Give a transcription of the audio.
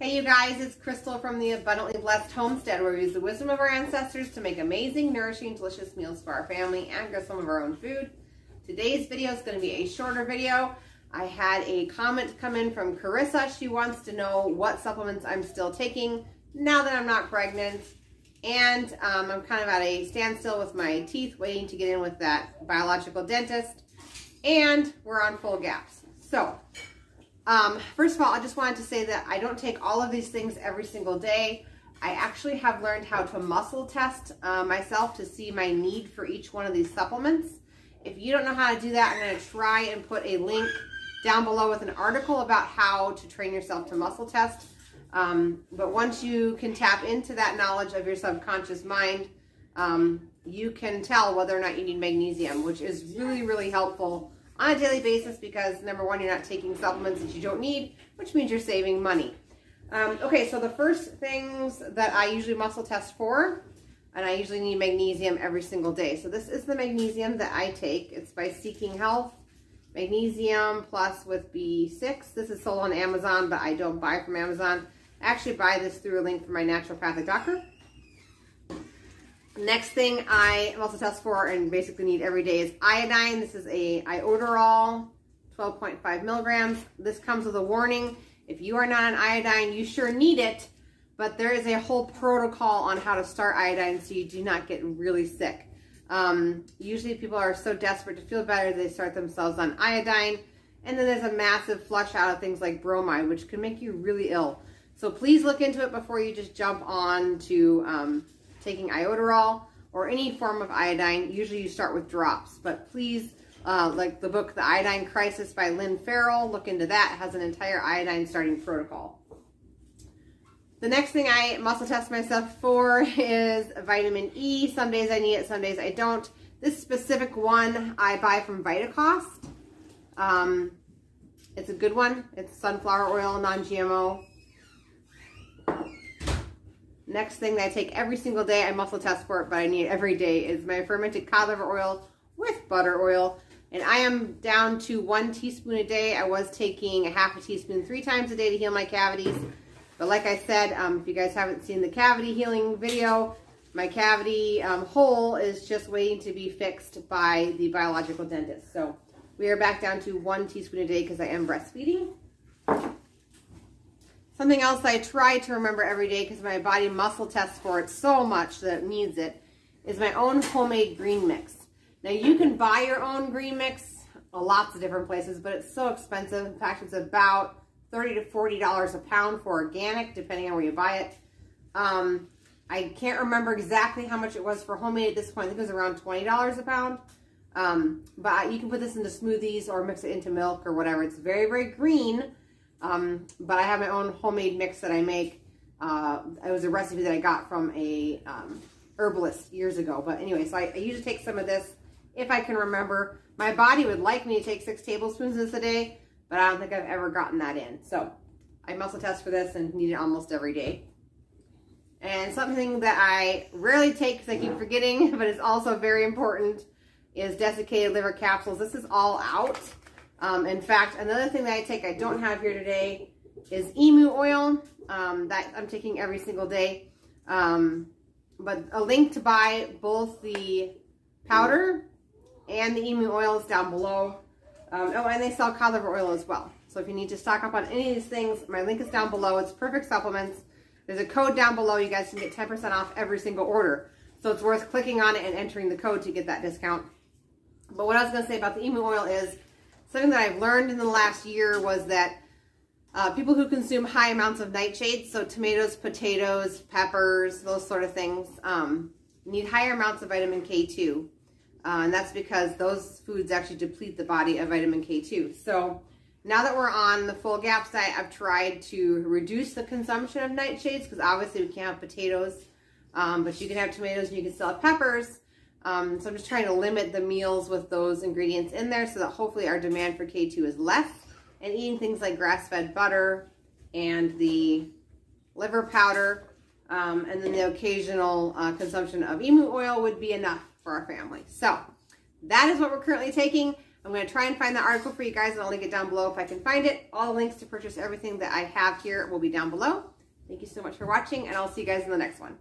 Hey you guys, it's Crystal from the Abundantly Blessed Homestead, where we use the wisdom of our ancestors to make amazing, nourishing, delicious meals for our family and grow some of our own food. Today's video is going to be a shorter video. I had a comment come in from Carissa. She wants to know what supplements I'm still taking now that I'm not pregnant. And I'm kind of at a standstill with my teeth, waiting to get in with that biological dentist. And we're on full gaps. So, first of all, I just wanted to say that I don't take all of these things every single day. I actually have learned how to muscle test myself to see my need for each one of these supplements. If you don't know how to do that, I'm going to try and put a link down below with an article about how to train yourself to muscle test. But once you can tap into that knowledge of your subconscious mind, you can tell whether or not you need magnesium, which is really, really helpful on a daily basis because, number one, you're not taking supplements that you don't need, which means you're saving money. Okay, so the first things that I usually muscle test for, and I usually need magnesium every single day. So this is the magnesium that I take. It's by Seeking Health. Magnesium Plus with B6. This is sold on Amazon, but I don't buy from Amazon. I actually buy this through a link from my naturopathic doctor. Next thing I also test for and basically need every day is iodine. This is a IODOROL, 12.5 milligrams. This comes with a warning. If you are not on iodine, you sure need it, but there is a whole protocol on how to start iodine so you do not get really sick. Usually people are so desperate to feel better, they start themselves on iodine, and then there's a massive flush out of things like bromide, which can make you really ill. So please look into it before you just jump on to taking IODOROL or any form of iodine. Usually you start with drops, but please, like the book, The Iodine Crisis by Lynn, look into that. It has an entire iodine starting protocol. The next thing I muscle test myself for is vitamin E. Some days I need it, some days I don't. This specific one I buy from Vitacost. It's a good one. It's sunflower oil, non-GMO. Next thing that I take every single day, I muscle test for it, but I need it every day, is my fermented cod liver oil with butter oil. And I am down to 1 teaspoon a day. I was taking a half a teaspoon 3 times a day to heal my cavities. But like I said, if you guys haven't seen the cavity healing video, my cavity hole is just waiting to be fixed by the biological dentist. So we are back down to 1 teaspoon a day because I am breastfeeding. Something else I try to remember every day because my body muscle tests for it so much that it needs it is my own homemade green mix. Now you can buy your own green mix lots of different places, but it's so expensive. In fact, it's about $30 to $40 a pound for organic, depending on where you buy it. I can't remember exactly how much it was for homemade at this point. I think it was around $20 a pound. But you can put this into smoothies or mix it into milk or whatever. It's very, very green. But I have my own homemade mix that I make. It was a recipe that I got from a herbalist years ago. But anyway, so I usually take some of this if I can remember. My body would like me to take 6 tablespoons of this a day, but I don't think I've ever gotten that in. So I muscle test for this and need it almost every day. And something that I rarely take because I keep forgetting, but it's also very important, is desiccated liver capsules. This is all out. In fact, another thing that I take I don't have here today is emu oil that I'm taking every single day. But a link to buy both the powder and the emu oil is down below. Oh, and they sell cod liver oil as well. So if you need to stock up on any of these things, my link is down below. It's Perfect Supplements. There's a code down below. You guys can get 10% off every single order. So it's worth clicking on it and entering the code to get that discount. But what I was going to say about the emu oil is something that I've learned in the last year was that people who consume high amounts of nightshades, so tomatoes, potatoes, peppers, those sort of things, need higher amounts of vitamin K2. And that's because those foods actually deplete the body of vitamin K2. So now that we're on the full gaps diet, I've tried to reduce the consumption of nightshades because obviously we can't have potatoes, but you can have tomatoes and you can still have peppers. So I'm just trying to limit the meals with those ingredients in there so that hopefully our demand for K2 is less, and eating things like grass-fed butter and the liver powder, and then the occasional consumption of emu oil would be enough for our family. So that is what we're currently taking. I'm going to try and find the article for you guys, and I'll link it down below if I can find it. All the links to purchase everything that I have here will be down below. Thank you so much for watching, and I'll see you guys in the next one.